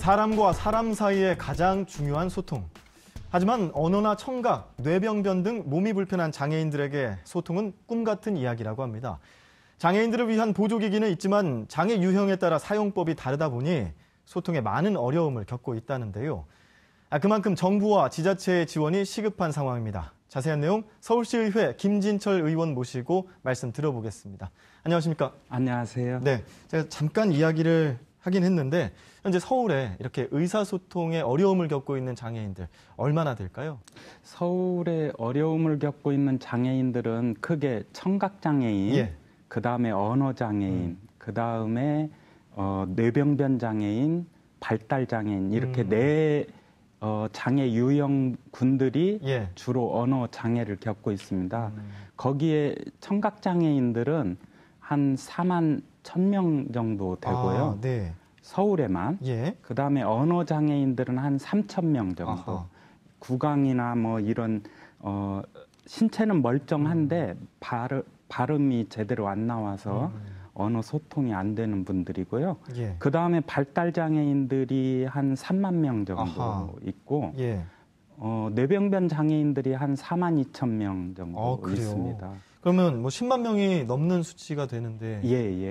사람과 사람 사이의 가장 중요한 소통. 하지만 언어나 청각, 뇌병변 등 몸이 불편한 장애인들에게 소통은 꿈 같은 이야기라고 합니다. 장애인들을 위한 보조기기는 있지만 장애 유형에 따라 사용법이 다르다 보니 소통에 많은 어려움을 겪고 있다는데요. 그만큼 정부와 지자체의 지원이 시급한 상황입니다. 자세한 내용 서울시의회 김진철 의원 모시고 말씀 들어보겠습니다. 안녕하십니까? 안녕하세요. 네, 제가 잠깐 이야기를 하긴 했는데 현재 서울에 이렇게 의사소통에 어려움을 겪고 있는 장애인들 얼마나 될까요? 서울에 어려움을 겪고 있는 장애인들은 크게 청각장애인, 그다음에 언어장애인, 그다음에 뇌병변 장애인, 발달장애인 이렇게 네 장애 유형군들이 주로 언어 장애를 겪고 있습니다. 거기에 청각장애인들은 한 4만 1,000명 정도 되고요. 네. 서울에만. 그다음에 언어장애인들은 한 3,000명 정도. 구강이나 뭐 이런 신체는 멀쩡한데 발음이 제대로 안 나와서 언어 소통이 안 되는 분들이고요. 그다음에 발달장애인들이 한 3만 명 정도 있고 뇌병변 장애인들이 한 4만 2천 명 정도 있습니다. 그러면 뭐 10만 명이 넘는 수치가 되는데.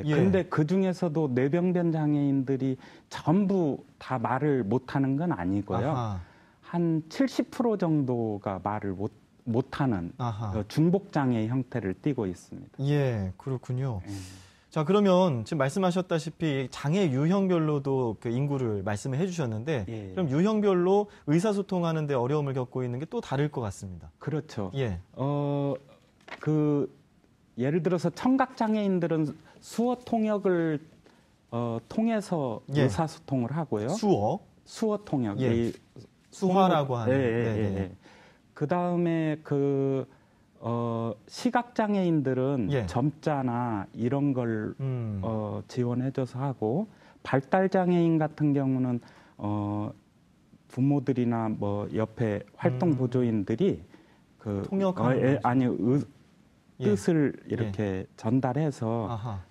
근데 그 중에서도 뇌병변 장애인들이 전부 다 말을 못하는 건 아니고요. 한 70% 정도가 말을 못하는 중복 장애 형태를 띠고 있습니다. 그렇군요. 자, 그러면 지금 말씀하셨다시피 장애 유형별로도 그 인구를 말씀을 해주셨는데 그럼 유형별로 의사소통하는 데 어려움을 겪고 있는 게 또 다를 것 같습니다. 그렇죠. 예를 들어서 청각장애인들은 수어 통역을 통해서 의사소통을 하고요. 수어 통역. 수화라고 하는. 그다음에 시각장애인들은 점자나 이런 걸 지원해줘서 하고, 발달장애인 같은 경우는 부모들이나 뭐 옆에 활동 보조인들이 뜻을 이렇게 전달해서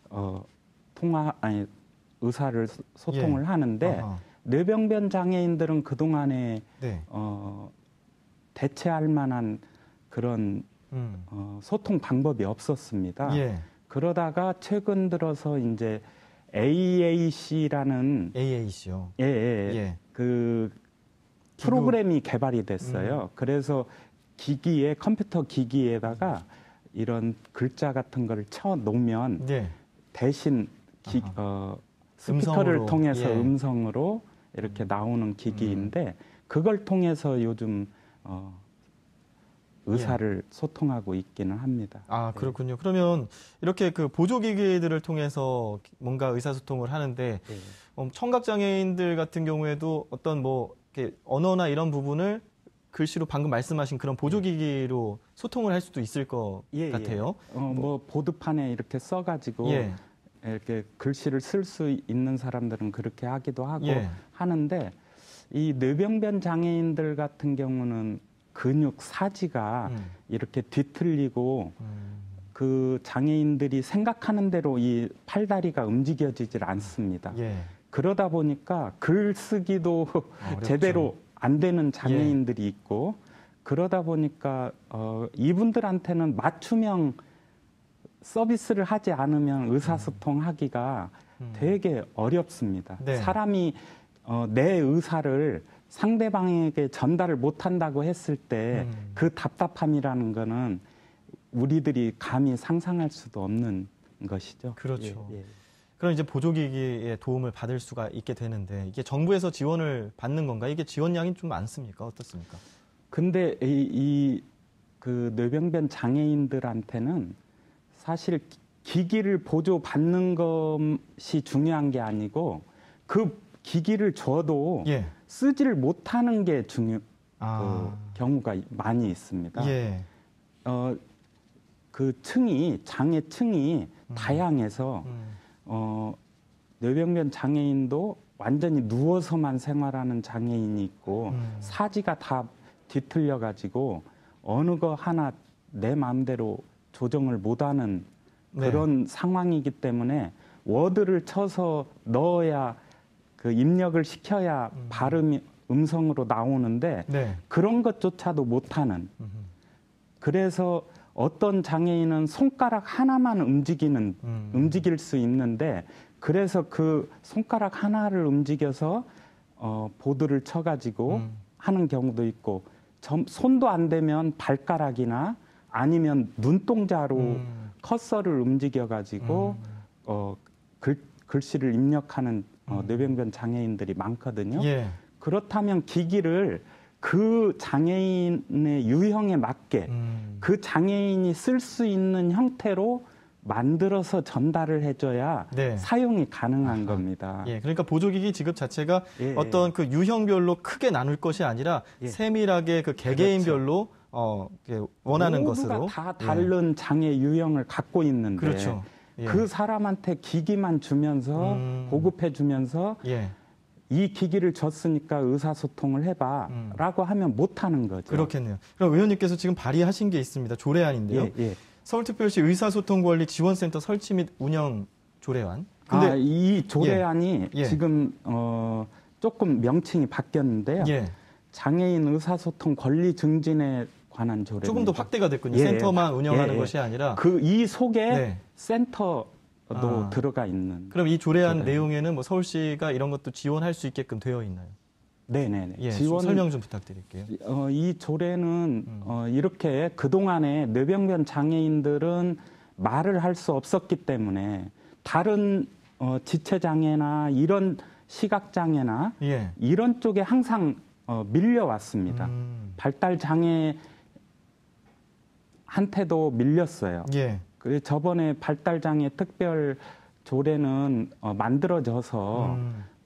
의사를 소통을 하는데 뇌병변 장애인들은 그동안에 대체할 만한 그런 소통 방법이 없었습니다. 그러다가 최근 들어서 이제 AAC라는 그 프로그램이 개발이 됐어요. 그래서 컴퓨터 기기에다가 이런 글자 같은 걸 쳐 놓으면 대신 스피커를 통해서 음성으로 이렇게 나오는 기기인데 그걸 통해서 요즘 의사를 소통하고 있기는 합니다. 그렇군요. 그러면 이렇게 그 보조기기들을 통해서 뭔가 의사소통을 하는데 청각장애인들 같은 경우에도 어떤 뭐 이렇게 언어나 이런 부분을 글씨로 방금 말씀하신 그런 보조기기로 소통을 할 수도 있을 것 같아요. 뭐 보드판에 이렇게 써가지고 이렇게 글씨를 쓸 수 있는 사람들은 그렇게 하기도 하고 하는데, 이 뇌병변 장애인들 같은 경우는 근육 사지가 이렇게 뒤틀리고 그 장애인들이 생각하는 대로 이 팔다리가 움직여지질 않습니다. 그러다 보니까 글쓰기도 제대로 안 되는 장애인들이 있고, 그러다 보니까 이분들한테는 맞춤형 서비스를 하지 않으면 의사소통하기가 되게 어렵습니다. 사람이 내 의사를 상대방에게 전달을 못한다고 했을 때 그 답답함이라는 거는 우리들이 감히 상상할 수도 없는 것이죠. 그렇죠. 그럼 이제 보조기기의 도움을 받을 수가 있게 되는데 이게 정부에서 지원을 받는 건가? 이게 지원량이 좀 많습니까? 어떻습니까? 근데 그 뇌병변 장애인들한테는 사실 기기를 보조받는 것이 중요한 게 아니고 그 기기를 줘도 쓰지를 못하는 게 경우가 많이 있습니다. 그 장애층이 다양해서 뇌병변 장애인도 완전히 누워서만 생활하는 장애인이 있고 사지가 다 뒤틀려가지고 어느 거 하나 내 마음대로 조정을 못하는 그런 상황이기 때문에 워드를 쳐서 넣어야 그 입력을 시켜야 발음이 음성으로 나오는데 네. 그런 것조차도 못하는. 그래서 어떤 장애인은 손가락 하나만 움직일 수 있는데 그래서 그 손가락 하나를 움직여서 보드를 쳐가지고 하는 경우도 있고 손도 안 되면 발가락이나 아니면 눈동자로 커서를 움직여가지고 글씨를 입력하는 뇌병변 장애인들이 많거든요. 예. 그렇다면 기기를 그 장애인의 유형에 맞게 그 장애인이 쓸 수 있는 형태로 만들어서 전달을 해줘야 네. 사용이 가능한 겁니다. 예, 그러니까 보조기기 지급 자체가 어떤 그 유형별로 크게 나눌 것이 아니라 세밀하게 그 개개인별로 원하는 것으로 다 다른 장애 유형을 갖고 있는데 그렇죠. 그 사람한테 기기만 주면서 보급해 주면서 이 기기를 줬으니까 의사소통을 해봐라고 하면 못하는 거죠. 그렇겠네요. 그럼 의원님께서 지금 발의하신 게 있습니다. 조례안인데요. 서울특별시 의사소통관리 지원센터 설치 및 운영 조례안. 근데 이 조례안이 지금 조금 명칭이 바뀌었는데요. 장애인 의사소통 권리 증진에 관한 조례. 조금 더 확대가 됐군요. 센터만 운영하는 것이 아니라 이 속에 센터도 들어가 있는. 그럼 이 조례안 내용에는 뭐 서울시가 이런 것도 지원할 수 있게끔 되어 있나요? 네네네. 지원 설명 좀 부탁드릴게요. 이 조례는 이렇게 그동안에 뇌병변 장애인들은 말을 할 수 없었기 때문에 다른 지체장애나 이런 시각장애나 이런 쪽에 항상 밀려왔습니다. 발달장애한테도 밀렸어요. 그래서 저번에 발달장애 특별 조례는 만들어져서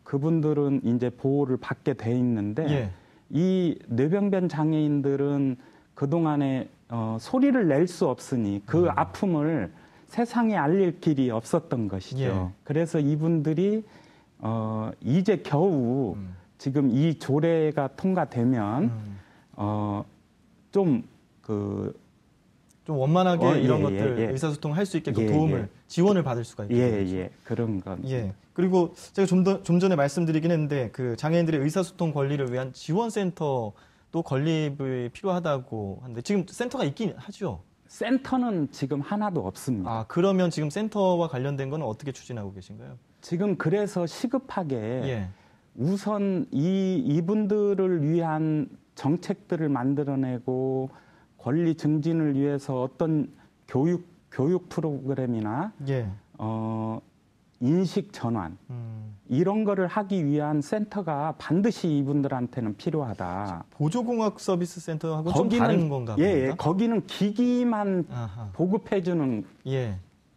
그분들은 이제 보호를 받게 돼 있는데 이 뇌병변 장애인들은 그동안에 소리를 낼 수 없으니 그 아픔을 세상에 알릴 길이 없었던 것이죠. 그래서 이분들이 이제 겨우 지금 이 조례가 통과되면 좀 원만하게 이런 것들 의사소통을 할 수 있게끔 도움을 지원을 받을 수가 있겠죠. 그런 건. 그리고 제가 좀 전에 말씀드리긴 했는데 그 장애인들의 의사소통 권리를 위한 지원센터도 건립이 필요하다고 하는데 지금 센터가 있긴 하죠. 센터는 지금 하나도 없습니다. 그러면 지금 센터와 관련된 건 어떻게 추진하고 계신가요? 지금 그래서 시급하게 우선 이분들을 위한 정책들을 만들어내고 권리 증진을 위해서 어떤 교육 프로그램이나 인식 전환 이런 거를 하기 위한 센터가 반드시 이분들한테는 필요하다. 보조공학 서비스 센터하고 좀 다른 건가 봅니다. 거기는 기기만 보급해주는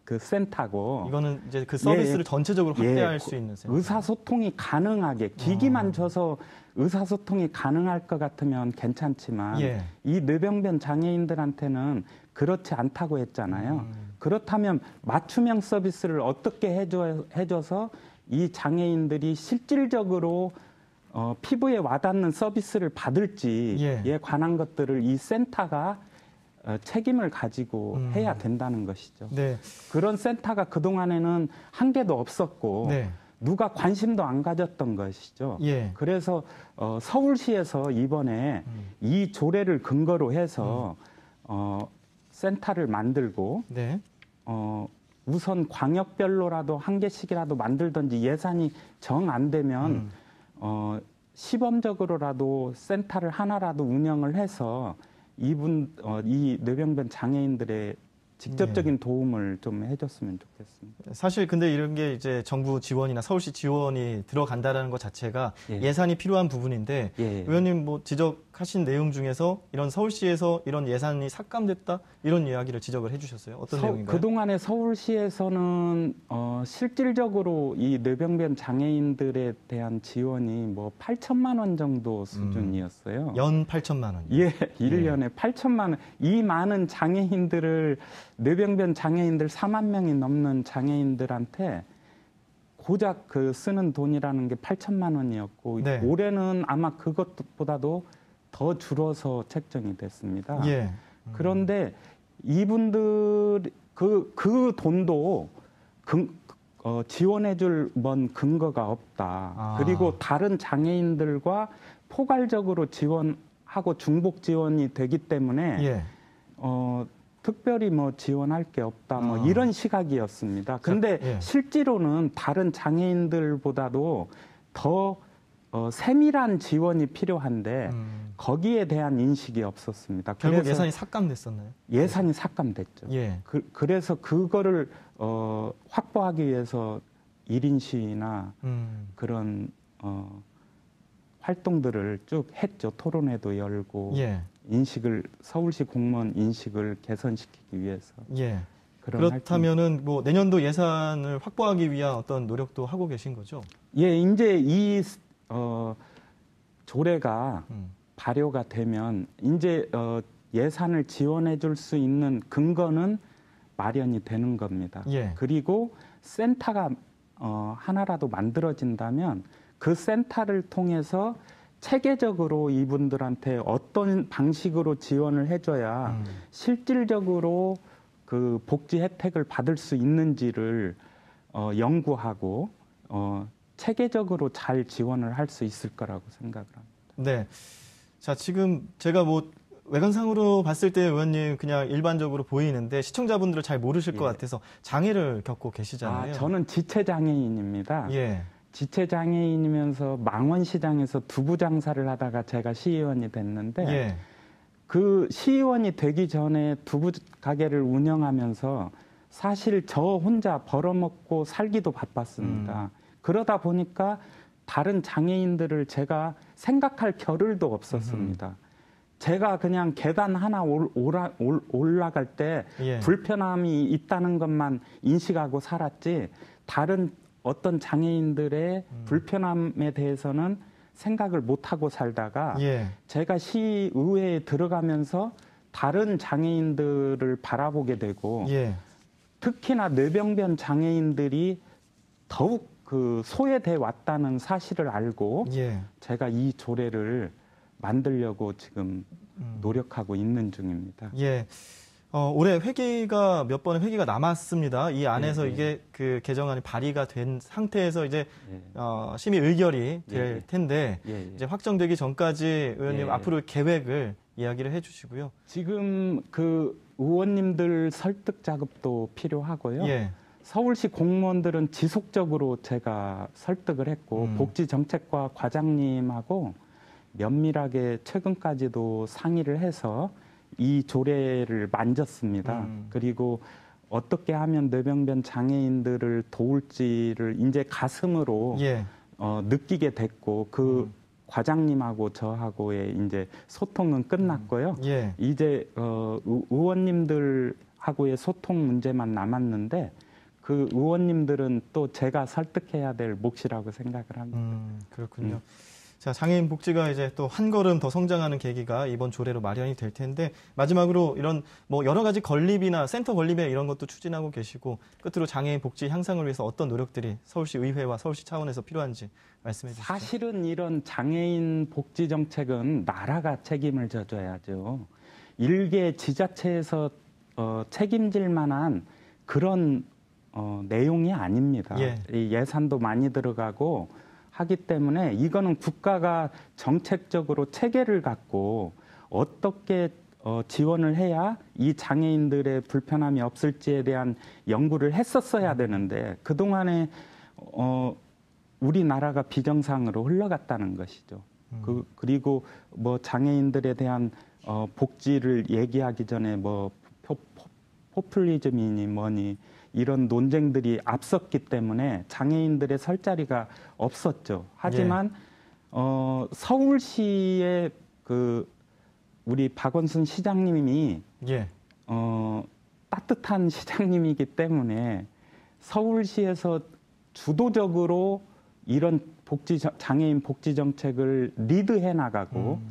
그 센터고 이거는 이제 그 서비스를 전체적으로 확대할 수 있는 센터. 의사소통이 가능하게 기기만 줘서 의사소통이 가능할 것 같으면 괜찮지만 이 뇌병변 장애인들한테는 그렇지 않다고 했잖아요. 그렇다면 맞춤형 서비스를 어떻게 해줘서 이 장애인들이 실질적으로 피부에 와닿는 서비스를 받을지에 관한 것들을 이 센터가 책임을 가지고 해야 된다는 것이죠. 그런 센터가 그동안에는 한 개도 없었고 누가 관심도 안 가졌던 것이죠. 그래서 서울시에서 이번에 이 조례를 근거로 해서 센터를 만들고 우선 광역별로라도 한 개씩이라도 만들든지 예산이 정 안 되면 시범적으로라도 센터를 하나라도 운영을 해서 이 뇌병변 장애인들의 직접적인 도움을 좀 해줬으면 좋겠습니다. 사실 근데 이런 게 이제 정부 지원이나 서울시 지원이 들어간다는 것 자체가 예산이 필요한 부분인데 의원님 뭐 지적하신 내용 중에서 이런 서울시에서 이런 예산이 삭감됐다 이런 이야기를 지적을 해주셨어요. 어떤 내용인가요? 그동안에 서울시에서는 실질적으로 이 뇌병변 장애인들에 대한 지원이 뭐 8천만 원 정도 수준이었어요. 연 8천만 원. 1년에 8천만 원. 이 많은 장애인들을 뇌병변 장애인들 4만 명이 넘는 장애인들한테 고작 그 쓰는 돈이라는 게 8천만 원이었고 올해는 아마 그것보다도 더 줄어서 책정이 됐습니다. 그런데 이분들 그 돈도 지원해줄 뭔 근거가 없다. 그리고 다른 장애인들과 포괄적으로 지원하고 중복 지원이 되기 때문에 예. 특별히 뭐 지원할 게 없다. 뭐 이런 시각이었습니다. 근데 예. 실제로는 다른 장애인들보다도 더 세밀한 지원이 필요한데 거기에 대한 인식이 없었습니다. 결국 예산이 삭감됐었나요? 예산이 삭감됐죠. 예. 그래서 그거를 확보하기 위해서 1인 시위나 그런 활동들을 쭉 했죠. 토론회도 열고 예. 서울시 공무원 인식을 개선시키기 위해서. 예. 그렇다면은 뭐 내년도 예산을 확보하기 위한 어떤 노력도 하고 계신 거죠? 예, 이제 이 조례가 발효가 되면 이제 예산을 지원해 줄 수 있는 근거는 마련이 되는 겁니다. 예. 그리고 센터가 하나라도 만들어진다면 그 센터를 통해서 체계적으로 이분들한테 어떤 방식으로 지원을 해줘야 실질적으로 그 복지 혜택을 받을 수 있는지를 연구하고 체계적으로 잘 지원을 할 수 있을 거라고 생각을 합니다. 네. 자, 지금 제가 뭐 외관상으로 봤을 때 의원님 그냥 일반적으로 보이는데 시청자분들은 잘 모르실 것 같아서 장애를 겪고 계시잖아요. 저는 지체장애인입니다. 예. 지체장애인이면서 망원시장에서 두부 장사를 하다가 제가 시의원이 됐는데 예. 그 시의원이 되기 전에 두부 가게를 운영하면서 사실 저 혼자 벌어먹고 살기도 바빴습니다. 그러다 보니까 다른 장애인들을 제가 생각할 겨를도 없었습니다. 제가 그냥 계단 하나 올라갈 때 예. 불편함이 있다는 것만 인식하고 살았지 다른 어떤 장애인들의 불편함에 대해서는 생각을 못하고 살다가 예. 제가 시의회에 들어가면서 다른 장애인들을 바라보게 되고 예. 특히나 뇌병변 장애인들이 더욱 그 소외돼 왔다는 사실을 알고 예. 제가 이 조례를 만들려고 지금 노력하고 있는 중입니다. 예. 올해 회기가 몇 번의 회기가 남았습니다. 이 안에서 이게 그 개정안이 발의가 된 상태에서 이제 심의 의결이 될 텐데 이제 확정되기 전까지 의원님 앞으로 계획을 이야기를 해주시고요. 지금 그 의원님들 설득 작업도 필요하고요. 예. 서울시 공무원들은 지속적으로 제가 설득을 했고 복지정책과 과장님하고 면밀하게 최근까지도 상의를 해서 이 조례를 만졌습니다. 그리고 어떻게 하면 뇌병변 장애인들을 도울지를 이제 가슴으로 느끼게 됐고 그 과장님하고 저하고의 이제 소통은 끝났고요. 이제 의원님들하고의 소통 문제만 남았는데 그 의원님들은 또 제가 설득해야 될 몫이라고 생각을 합니다. 그렇군요. 자, 장애인 복지가 이제 또 한 걸음 더 성장하는 계기가 이번 조례로 마련이 될 텐데 마지막으로 이런 뭐 여러 가지 건립이나 센터 건립에 이런 것도 추진하고 계시고 끝으로 장애인 복지 향상을 위해서 어떤 노력들이 서울시 의회와 서울시 차원에서 필요한지 말씀해 주시죠. 사실은 이런 장애인 복지 정책은 나라가 책임을 져줘야죠. 일개 지자체에서 책임질 만한 그런 내용이 아닙니다. 이 예산도 많이 들어가고 하기 때문에 이거는 국가가 정책적으로 체계를 갖고 어떻게 지원을 해야 이 장애인들의 불편함이 없을지에 대한 연구를 했었어야 되는데 그동안에 우리나라가 비정상으로 흘러갔다는 것이죠. 그리고 뭐 장애인들에 대한 복지를 얘기하기 전에 뭐 포퓰리즘이니 뭐니 이런 논쟁들이 앞섰기 때문에 장애인들의 설 자리가 없었죠. 하지만 서울시의 그 우리 박원순 시장님이 따뜻한 시장님이기 때문에 서울시에서 주도적으로 이런 장애인 복지 정책을 리드해 나가고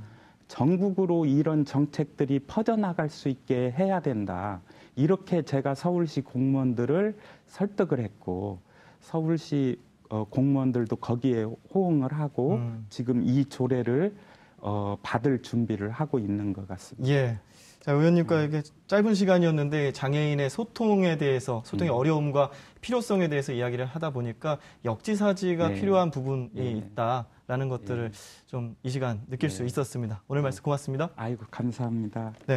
전국으로 이런 정책들이 퍼져나갈 수 있게 해야 된다. 이렇게 제가 서울시 공무원들을 설득을 했고 서울시 공무원들도 거기에 호응을 하고 지금 이 조례를 받을 준비를 하고 있는 것 같습니다. 예. 자, 의원님과 이게 짧은 시간이었는데 장애인의 소통에 대해서, 소통의 어려움과 필요성에 대해서 이야기를 하다 보니까 역지사지가 필요한 부분이 있다라는 것들을 좀 이 시간 느낄 수 있었습니다. 오늘 말씀 고맙습니다. 아이고, 감사합니다. 네.